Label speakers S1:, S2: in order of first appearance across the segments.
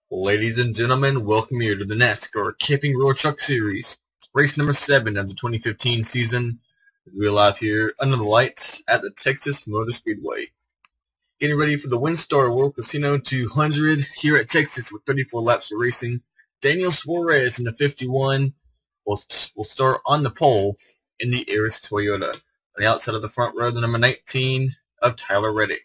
S1: Ladies and gentlemen, welcome here to the NASCAR Camping Road Truck Series, race number 7 of the 2015 season. We're live here under the lights at the Texas Motor Speedway. Getting ready for the WinStar World Casino 200 here at Texas with 34 laps of racing. Daniel Suarez in the 51 will start on the pole in the Eris Toyota. On the outside of the front row, the number 19 of Tyler Reddick.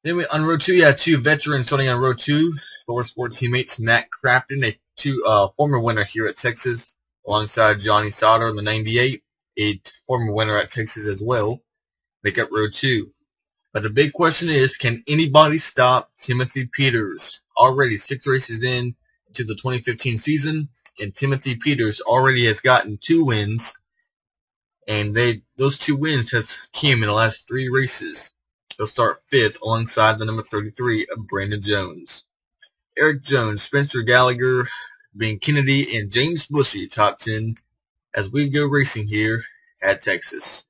S1: Then on row 2, you have two veterans starting on row 2. Thor Sport teammates Matt Crafton, a former winner here at Texas, alongside Johnny Sauter in the 98, a former winner at Texas as well, make up row 2. But the big question is, can anybody stop Timothy Peters? Already 6 races in to the 2015 season, and Timothy Peters already has gotten 2 wins, and those 2 wins have came in the last 3 races. He'll start 5th alongside the number 33 of Brandon Jones. Eric Jones, Spencer Gallagher, Ben Kennedy, and James Bushy top 10 as we go racing here at Texas.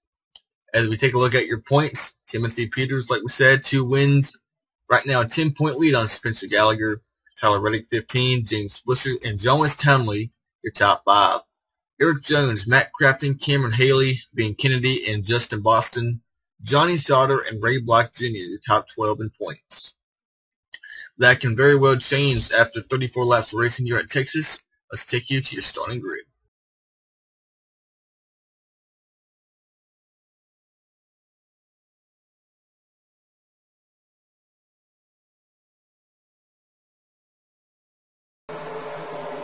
S1: As we take a look at your points, Timothy Peters, like we said, 2 wins. Right now, a 10-point lead on Spencer Gallagher. Tyler Reddick, 15. James Bushy and John West Townley, your top 5. Eric Jones, Matt Crafton, Cameron Haley, Ben Kennedy, and Justin Boston. Johnny Sauter and Ray Block Jr., your top 12 in points. That can very well change after 34 laps of racing here at Texas. Let's take you to your starting grid.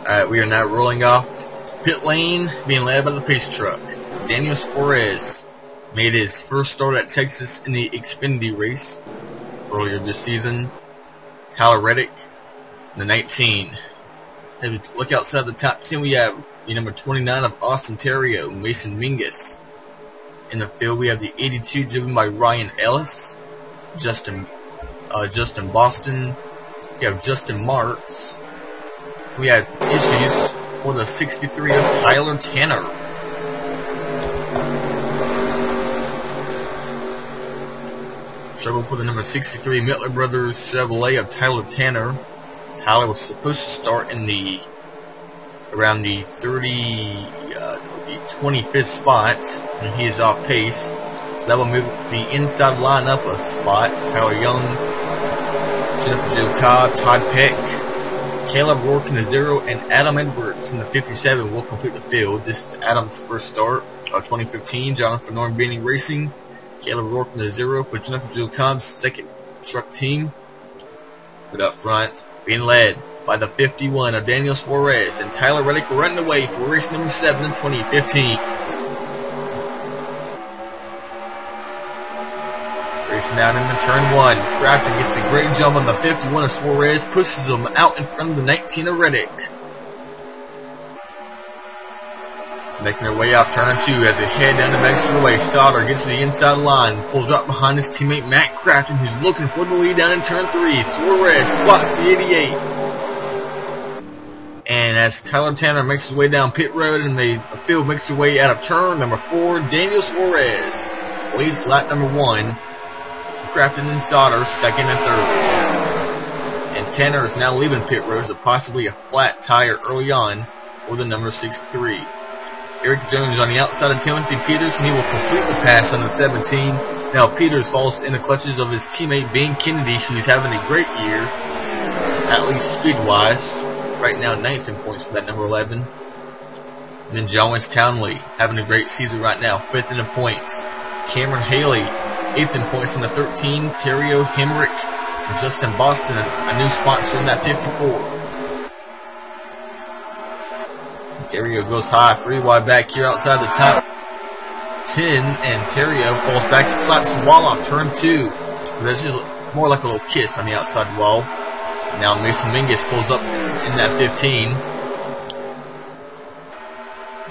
S1: Alright, we are now rolling off pit lane, being led by the pace truck. Daniel Suarez made his first start at Texas in the Xfinity race earlier this season. Tyler Reddick, the 19. As we look outside the top 10, we have the number 29 of Austin Terrio, Mason Mingus. In the field, we have the 82 driven by Ryan Ellis, Justin Boston. We have Justin Marks. We have issues for the 63 of Tyler Tanner. Trouble for the number 63 Mittler Brothers Chevrolet of Tyler Tanner. Tyler was supposed to start in around the 25th spot, and he is off pace. So that will move the inside lineup a spot. Tyler Young, Jennifer Joe Cobb, Todd Peck, Caleb Rourke in the 0, and Adam Edwards in the 57 will complete the field. This is Adam's first start of 2015. Jonathan Norm Benning Racing. Caleb Rourke in the 0 for Jennifer Jill Cobb's second truck team. But up front, being led by the 51 of Daniel Suarez, and Tyler Reddick running away for race number 7 in 2015. Racing out in the turn 1. Crafton gets a great jump on the 51 of Suarez, pushes him out in front of the 19 of Reddick. Making their way off turn 2 as they head down the back straightaway. Sauter gets to the inside line, pulls up behind his teammate Matt Crafton, who's looking for the lead down in turn 3. Suarez blocks the 88. And as Tyler Tanner makes his way down pit road and the field makes their way out of turn number 4, Daniel Suarez leads lap number 1. Crafton and Sauter second and third. And Tanner is now leaving pit road with possibly a flat tire early on for the number 63. Eric Jones on the outside of Timothy Peters, and he will complete the pass on the 17. Now Peters falls in the clutches of his teammate Ben Kennedy, who's having a great year, at least speed-wise. Right now 9th in points for that number 11. And then John West Townley having a great season right now, 5th in the points. Cameron Haley, 8th in points in the 13. Terrio Hemrick and Justin Boston, a new sponsor in that 54. Terrio goes high, 3 wide back here outside the top 10, and Terrio falls back and slaps the wall off turn 2. But that's just more like a little kiss on the outside wall. Now Mason Mingus pulls up in that 15.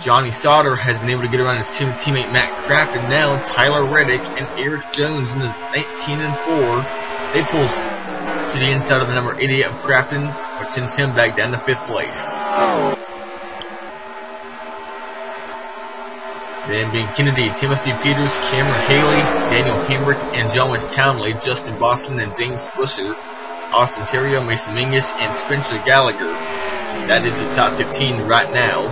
S1: Johnny Sauter has been able to get around his teammate Matt Crafton. Now Tyler Reddick and Eric Jones in the 19 and 4. They pull to the inside of the number 88 of Crafton, which sends him back down to 5th place. Then being Kennedy, Timothy Peters, Cameron Haley, Daniel Hemrick, and John West Townley, Justin Boston, and James Busher Austin Terrio, Mason Mingus, and Spencer Gallagher. That is the top 15 right now.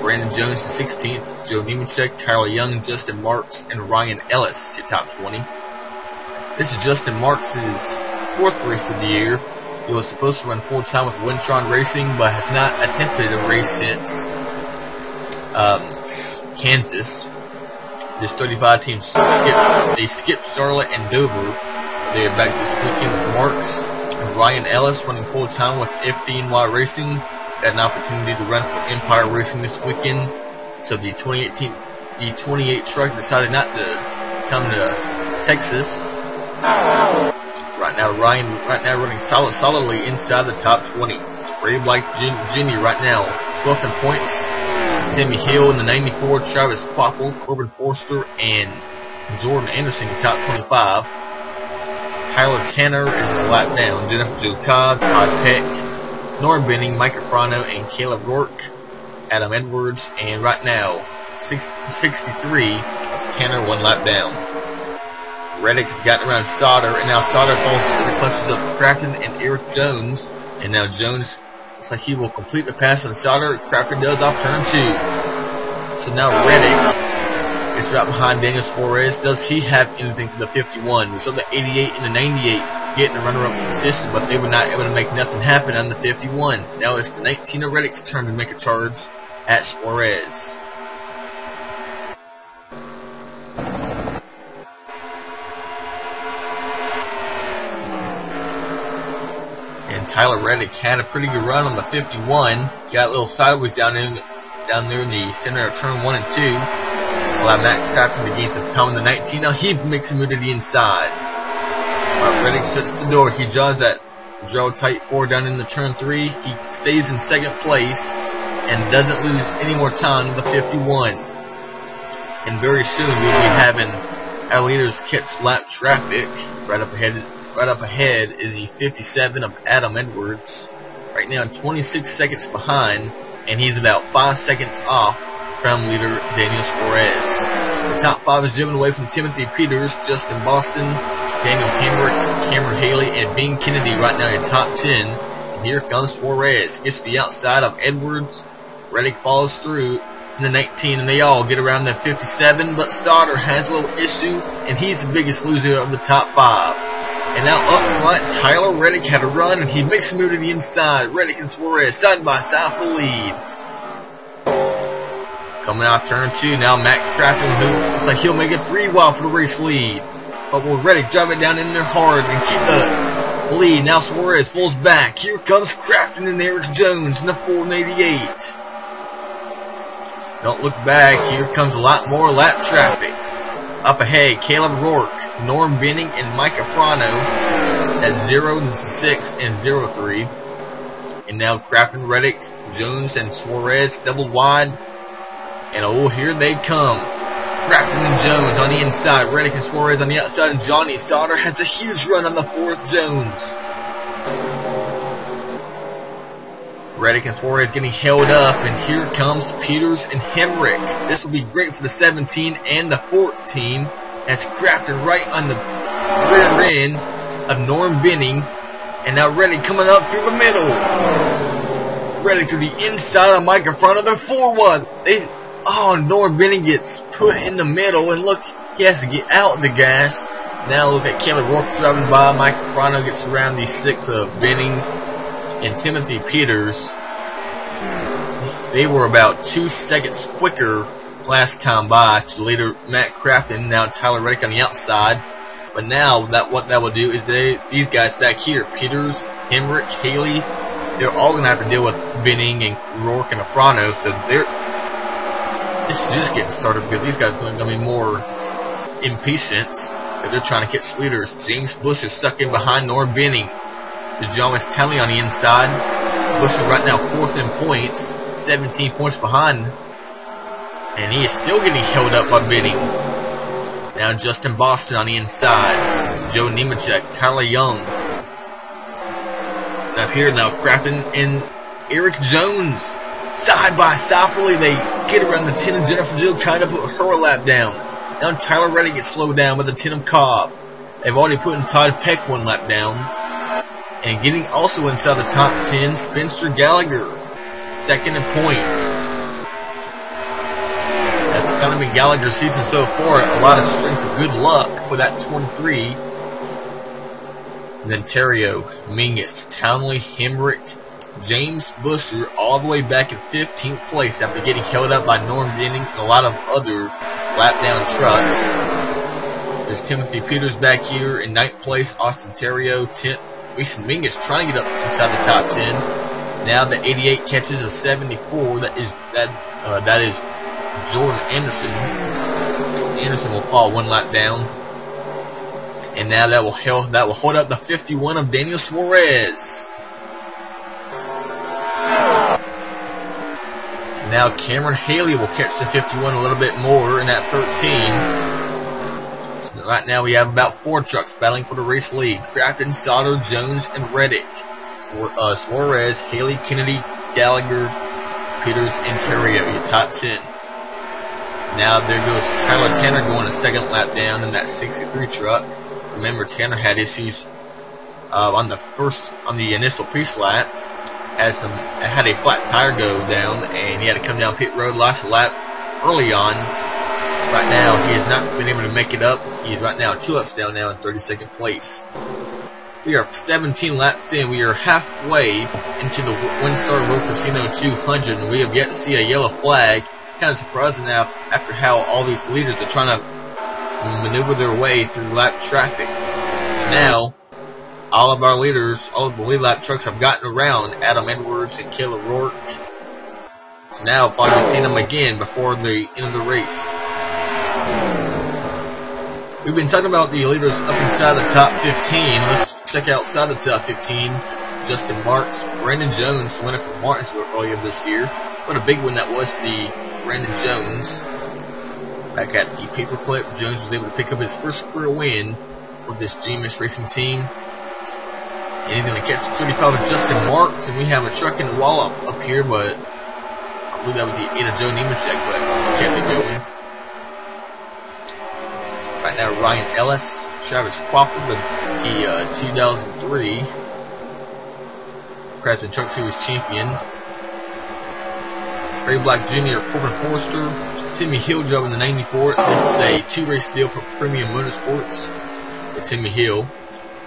S1: Brandon Jones is 16th, Joe Nemechek, Tyler Young, Justin Marks, and Ryan Ellis, your top 20. This is Justin Marks' 4th race of the year. He was supposed to run full-time with WinStar Racing, but has not attempted a race since Kansas. There's 35 teams skipped Charlotte and Dover. They are back this weekend with Marks and Ryan Ellis running full-time with FDNY Racing. Got an opportunity to run for Empire Racing this weekend. So the 28 truck decided not to come to Texas. Right now running solidly inside the top 20. Ray Black Jr. right now 12th in points. Timmy Hill in the 94, Travis Quapple, Corbin Forster, and Jordan Anderson in top 25. Tyler Tanner is a lap down. Jennifer Joe Cobb, Todd Peck, Norm Benning, Mike Afrano, and Caleb Rourke, Adam Edwards, and right now 63, Tanner 1 lap down. Reddick has gotten around Sauter, and now Sauter falls into the clutches of Crafton and Eric Jones. And now Jones looks like he will complete the pass on Sauter. Crafton does off turn 2. So now Reddick is right behind Daniel Suarez. Does he have anything for the 51? We saw the 88 and the 98 getting a runner-up position, but they were not able to make nothing happen on the 51. Now it's the 19 of Reddick's turn to make a charge at Suarez. Tyler Reddick had a pretty good run on the 51. Got a little sideways down there in the center of turn 1 and 2. Allowed Matt Crafton to gain some time in the 19. Now he makes a move to the inside. Reddick shuts the door. He jogs that draw tight 4 down in the turn 3. He stays in 2nd place and doesn't lose any more time in the 51. And very soon we'll be having our leaders catch lap traffic. Right up ahead is the 57 of Adam Edwards. Right now 26 seconds behind, and he's about 5 seconds off from leader Daniel Suarez. The top 5 is driven away from Timothy Peters, Justin Boston, Daniel Hamrick, Cameron Haley, and Bing Kennedy right now in top 10. And here comes Suarez. Gets to the outside of Edwards. Reddick follows through in the 19, and they all get around the 57, but Sauter has a little issue, and he's the biggest loser of the top 5. And now up front, Tyler Reddick had a run, and he makes a move to the inside. Reddick and Suarez side by side for the lead. Coming out turn 2, now Matt Crafton, who looks like he'll make a 3 wide for the race lead. But will Reddick drive it down in there hard and keep the lead? Now Suarez pulls back. Here comes Crafton and Eric Jones in the 488. Don't look back. Here comes a lot more lap traffic. Up ahead, Caleb Rourke, Norm Benning, and Mike Afrano at 0, 6, and 03. And now Crafton, Reddick, Jones, and Suarez double wide. And oh, here they come. Crafton and Jones on the inside, Reddick and Suarez on the outside, and Johnny Sauter has a huge run on the 4th Jones. Reddick and Suarez getting held up, and here comes Peters and Hemrick. This will be great for the 17 and the 14. That's Crafton right on the rear end of Norm Benning. And now Reddick coming up through the middle. Reddick to the inside of Mike in front of the 4-1. Norm Benning gets put in the middle, and look, he has to get out of the gas. Now look at Caleb Rourke driving by. Mike Afrano gets around the 6 of Benning and Timothy Peters. They were about 2 seconds quicker last time by to leader Matt Crafton. Now Tyler Reddick on the outside. But now what that will do is these guys back here, Peters, Hemrick, Haley, they're all going to have to deal with Benning and Rourke and Afrano. So this is just getting started because these guys are going to be more impatient because they're trying to catch leaders. James Bush is stuck in behind Norm Benning. There's John Talley on the inside. Bush is right now 4th in points, 17 points behind. And he is still getting held up by Benning. Now Justin Boston on the inside. Joe Nemechek, Tyler Young. And up here now, Crafton and Eric Jones. Side by side, really, they get around the 10 of Jennifer Jill, trying to put her lap down. Now Tyler Reddick gets slowed down by the 10 of Cobb. They've already put in Todd Peck 1 lap down. And getting also inside the top 10, Spencer Gallagher, second in points. That's kind of been Gallagher's season so far. A lot of strength of good luck with that 23. And then Terrio, Mingus, Townley, Hemrick, James Busher, all the way back in 15th place after getting held up by Norm Denning and a lot of other lap down trucks. There's Timothy Peters back here in 9th place, Austin Terrio, 10th. Mason Mingus trying to get up inside the top 10. Now the 88 catches a 74. That is Jordan Anderson. Jordan Anderson will fall one lap down. And now that will hold up the 51 of Daniel Suarez. Now Cameron Haley will catch the 51 a little bit more in that 13. So right now we have about 4 trucks battling for the race lead. Crafton, Sauter, Jones, and Reddick. Suarez, Haley, Kennedy, Gallagher, Peters, and Terrio, your top 10. Now there goes Tyler Tanner going a second lap down in that 63 truck. Remember, Tanner had issues on the initial pre-lap. Had a flat tire go down, and he had to come down pit road, lost a lap early on. Right now, he has not been able to make it up. He is right now 2 laps down now in 32nd place. We are 17 laps in. We are halfway into the WinStar World Casino 200, and we have yet to see a yellow flag. Kind of surprising now after how all these leaders are trying to maneuver their way through lap traffic. Now, all of our leaders, all of the lead lap trucks have gotten around Adam Edwards and Caleb Rourke. So now we'll probably see them again before the end of the race. We've been talking about the leaders up inside the top 15. Let's check outside the top 15. Justin Marks, Brandon Jones, winner from Martinsville earlier this year. What a big win that was for the Brandon Jones. Back at the paperclip, Jones was able to pick up his first career win with this GMS Racing team. And he's going to catch the 35 of Justin Marks, and we have a truck in the wall up here, but I believe that was the 8 of Joe Nemechek, but kept it going. Right now, Ryan Ellis, Travis Crawford, the 2003 Craftsman Truck Series champion. Ray Black Jr., Corbin Forrester, Timmy Hill driving the 94. This is a 2-race deal for Premium Motorsports with Timmy Hill,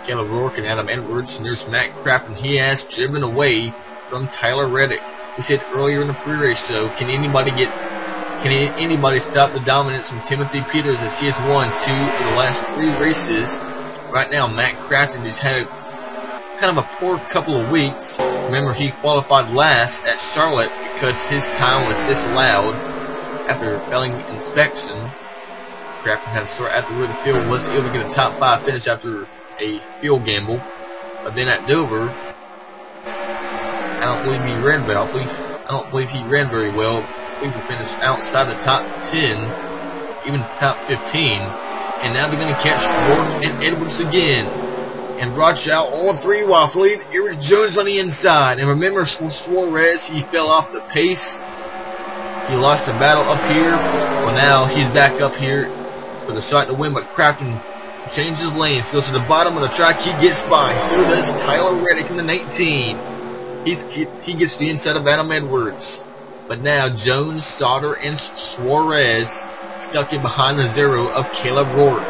S1: Caleb Rourke, and Adam Edwards. And there's Matt Crafton. He has driven away from Tyler Reddick. He said earlier in the pre-race show, can anybody stop the dominance from Timothy Peters, as he has won 2 of the last 3 races. Right now, Matt Crafton has had kind of a poor couple of weeks. Remember, he qualified last at Charlotte because his time was disallowed after failing inspection. Crafton had to start at the rear of the field, was able to get a top 5 finish after a field gamble. But then at Dover, I don't believe he ran very well. We will finish outside the top 10, even top 15. And now they're going to catch Rourke and Edwards again. And watch out, all 3 while lead Eric Jones on the inside. And remember, Suarez, he fell off the pace. He lost the battle up here. Well, now he's back up here with a shot to win, but Crafton changes lanes, goes to the bottom of the track. He gets by. So does Tyler Reddick in the 19. He gets the inside of Adam Edwards. But now Jones, Sauter, and Suarez stuck in behind the 0 of Caleb Rourke.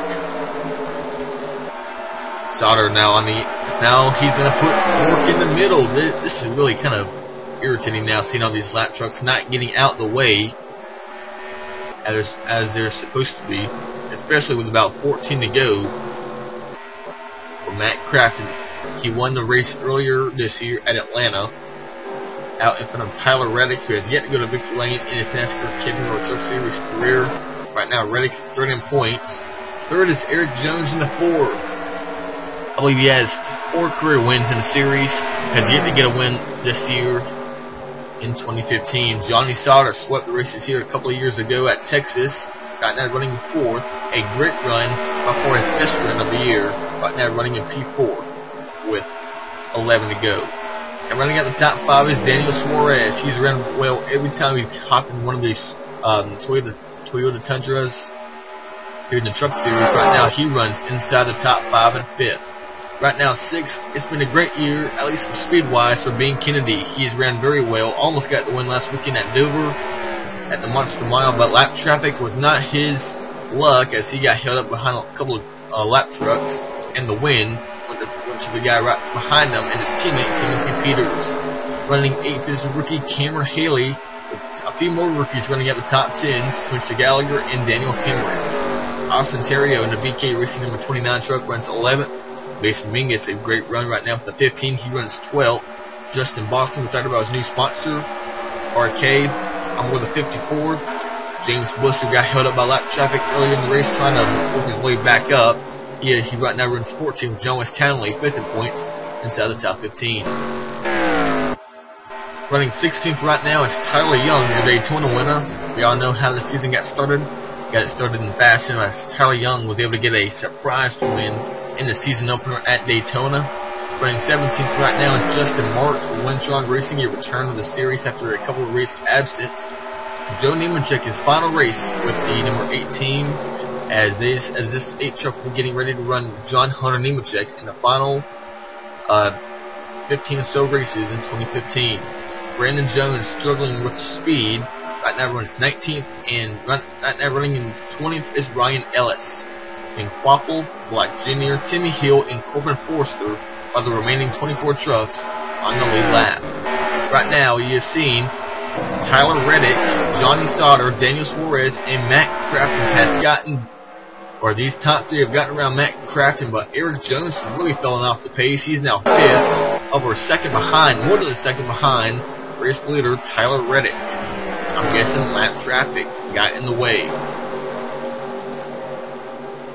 S1: Sauter now he's going to put Rourke in the middle. This is really kind of irritating now, seeing all these lap trucks not getting out the way as they're supposed to be, especially with about 14 to go. For Matt Crafton, he won the race earlier this year at Atlanta, out in front of Tyler Reddick, who has yet to go to victory lane in his NASCAR Camping World Truck Series career. Right now, Reddick is 3rd in points. 3rd is Eric Jones in the 4. I believe he has 4 career wins in the series. Has yet to get a win this year in 2015. Johnny Sauter swept the races here a couple of years ago at Texas. Right now running 4th. A great run before his best run of the year. Right now running in P4 with 11 to go. And running at the top 5 is Daniel Suarez. He's run well every time he hopped in one of these Toyota Tundras here in the Truck Series. Right now he runs inside the top 5 and 5th. Right now, 6th. It's been a great year, at least for speed-wise, for Ben Kennedy. He's ran very well. Almost got the win last weekend at Dover at the Monster Mile, but lap traffic was not his luck as he got held up behind a couple of lap trucks, and the win went to the guy right behind him and his teammate Timothy Peters. Running 8th is rookie Cameron Haley, with a few more rookies running at the top 10, Mr. Gallagher and Daniel Henry. Austin Terrio in the BK Racing number 29 truck runs 11th. Mason Mingus, a great run right now for the 15. He runs 12th. Justin Boston, we talked about his new sponsor, Arcade. I'm with the 54. James Busher got held up by lap traffic earlier in the race, trying to work his way back up. He right now runs 14th. John West Townley, 5th in points, inside the top 15. Running 16th right now is Tyler Young, the Daytona winner. We all know how the season got started. Got it started in fashion as Tyler Young was able to get a surprise win in the season opener at Daytona. Running 17th right now is Justin Marks with WinStar Racing, a return to the series after a couple of race absence. Joe Nemechek, his final race with the number 18, as this 8 truck will be getting ready to run John Hunter Nemechek in the final 15 or so races in 2015. Brandon Jones struggling with speed. Right now runs 19th, and right now running in 20th is Ryan Ellis. And Quapple, Black Jr., Timmy Hill, and Corbin Forster are the remaining 24 trucks on the lead lap. Right now, you have seen Tyler Reddick, Johnny Sauter, Daniel Suarez, and Matt Crafton has gotten, or these top 3 have gotten around Matt Crafton, but Eric Jones has really fallen off the pace. He's now 5th, over a second behind, more than a second behind race leader Tyler Reddick. I'm guessing lap traffic got in the way.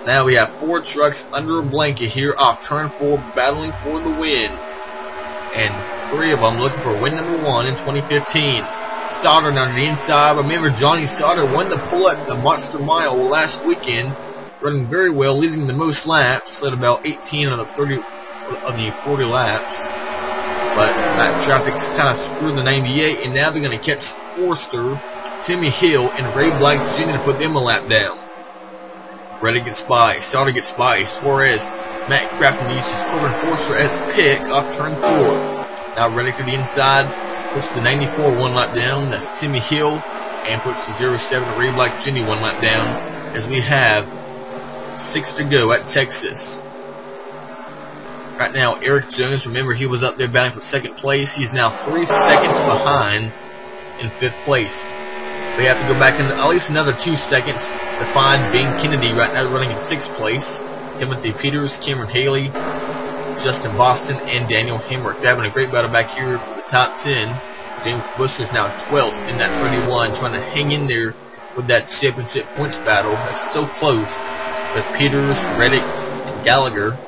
S1: Now we have 4 trucks under a blanket here off turn 4 battling for the win. And 3 of them looking for win number 1 in 2015. Sauter down to the inside. Remember, Johnny Sauter won the pull at the Monster Mile last weekend, running very well, leading the most laps, led about 18 out of 30 of the 40 laps. But lap traffic's kind of screwed the 98, and now they're going to catch Forster, Timmy Hill, and Ray Black Jr. to put them a lap down. Reddick gets by, Sauter gets by, Suarez, Matt Crafton uses Corbin Forster as a pick off turn 4. Now Reddick to the inside, puts the 94 1 lap down, that's Timmy Hill, and puts the 07 Ray Black Jr. 1 lap down, as we have 6 to go at Texas. Right now, Eric Jones, remember he was up there battling for 2nd place. He's now 3 seconds behind in 5th place. They have to go back in at least another 2 seconds to find Ben Kennedy right now running in 6th place. Timothy Peters, Cameron Haley, Justin Boston, and Daniel Hemrick. They're having a great battle back here for the top 10. James Busher is now 12th in that 31, trying to hang in there with that championship points battle. That's so close with Peters, Reddick, and Gallagher.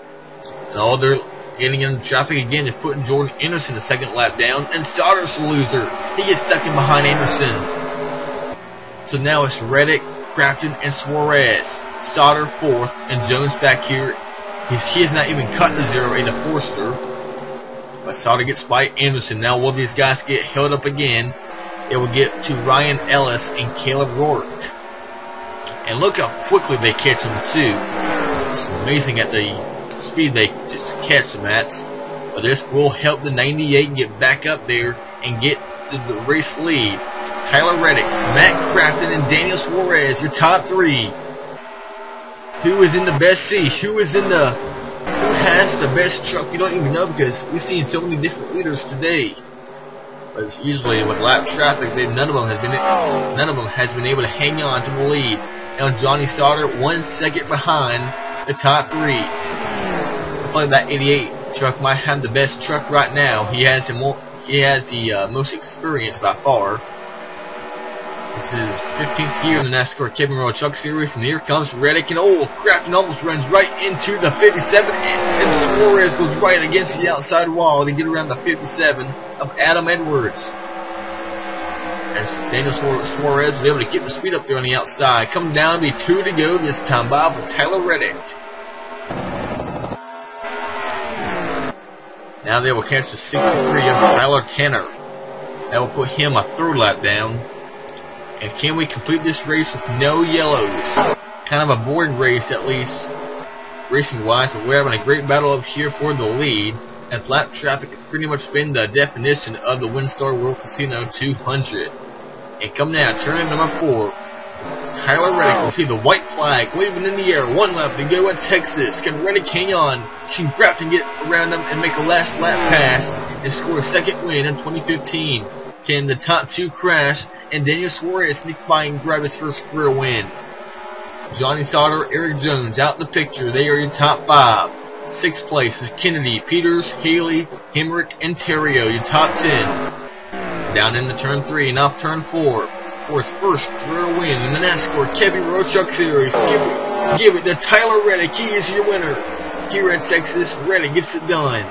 S1: And all they're getting in traffic again is putting Jordan Anderson the 2nd lap down, and Sauter's the loser. He gets stuck in behind Anderson. So now it's Reddick, Crafton, and Suarez. Sauter 4th, and Jones back here. He has not even cut the 08 to Forster. But Sauter gets by Anderson. Now will these guys get held up again? It will get to Ryan Ellis and Caleb Rourke. And look how quickly they catch them too. It's amazing at the speed they just catch them at. But this will help the 98 get back up there and get the race lead. Tyler Reddick, Matt Crafton, and Daniel Suarez, your top 3. Who is in the best seat? Who has the best truck? You don't even know, because we've seen so many different leaders today. But it's usually with lap traffic, none of them has been able to hang on to the lead. Now Johnny Sauter 1 second behind the top 3. I feel like that 88 truck might have the best truck right now. He has the most experience by far. This is 15th year in the NASCAR Camping World Truck Series, and here comes Reddick, and Crafton almost runs right into the 57, and Suarez goes right against the outside wall to get around the 57 of Adam Edwards. As Daniel Suarez was able to get the speed up there on the outside. Coming down, be 2 to go this time by for Tyler Reddick. Now they will catch the 63 of Tyler Tanner. That will put him a 3rd lap down. And can we complete this race with no yellows? Kind of a boring race, at least. racing-wise, but we're having a great battle up here for the lead, as lap traffic has pretty much been the definition of the WinStar World Casino 200. And coming out, turn number 4, Tyler Reddick. You see the white flag waving in the air. 1 lap to go at Texas. Can Reddick hang on? Can Grafton get around him and make a last lap pass and score a second win in 2015? Can the top 2 crash and Daniel Suarez sneak by and grab his first career win? Johnny Sauter, Eric Jones out the picture. They are your top 5. 6th place is Kennedy, Peters, Haley, Hemrick, and Terrio, your top 10. Down into turn 3 and off turn 4 for his first career win in the NASCAR Camping World Truck Series. Give it to Tyler Reddick. He is your winner. Here at Texas, Reddick gets it done.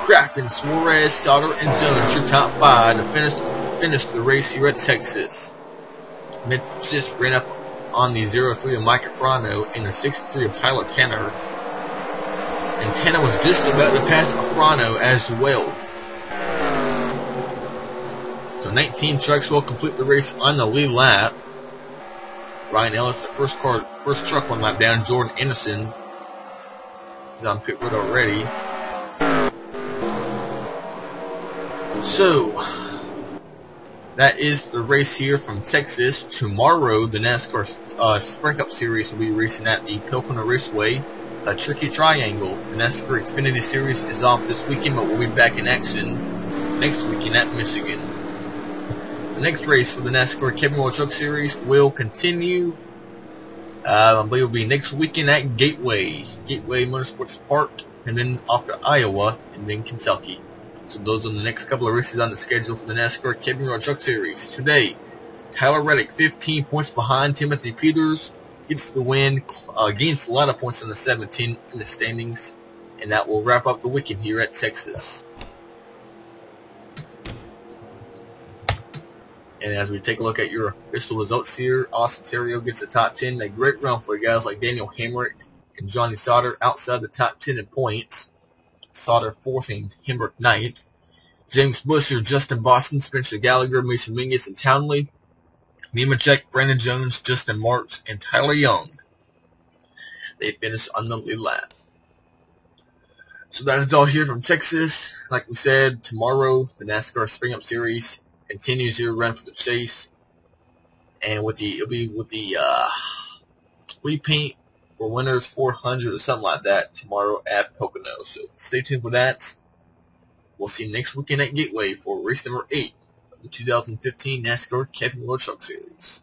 S1: Grafton, Suarez, Sauter, and Jones, your top 5 to finish the race here at Texas. Mitch just ran up on the 0-3 of Mike Afrano and the 6-3 of Tyler Tanner. And Tanner was just about to pass Afrano as well. So 19 trucks will complete the race on the lead lap. Ryan Ellis, the first truck 1 lap down. Jordan Anderson is on pit road already. So that is the race here from Texas. Tomorrow, the NASCAR Sprint Cup Series will be racing at the Pocono Raceway, a tricky triangle. The NASCAR Xfinity Series is off this weekend, but we'll be back in action next weekend at Michigan. The next race for the NASCAR Camping World Truck Series will continue. I believe it will be next weekend at Gateway Motorsports Park, and then off to Iowa, and then Kentucky. So those are the next couple of races on the schedule for the NASCAR Camping World Truck Series. Today, Tyler Reddick, 15 points behind Timothy Peters, gets the win, gains a lot of points in the 17 in the standings, and that will wrap up the weekend here at Texas. And as we take a look at your official results here, Austin Terrio gets the top 10. A great run for guys like Daniel Hemrick and Johnny Sauter outside the top 10 in points. Sauter 4th and Hemrick 9th. James Busher, Justin Boston, Spencer Gallagher, Mason Mingus, and Townley. Nemechek, Brandon Jones, Justin Marks, and Tyler Young. They finish on the lead lap. So that is all here from Texas. Like we said, tomorrow the NASCAR Spring Up Series continues your run for the chase, and it'll be with the repaint for winners 400 or something like that tomorrow at Pocono. So stay tuned for that. We'll see you next weekend at Gateway for race number 8 of the 2015 NASCAR Camping World Truck Series.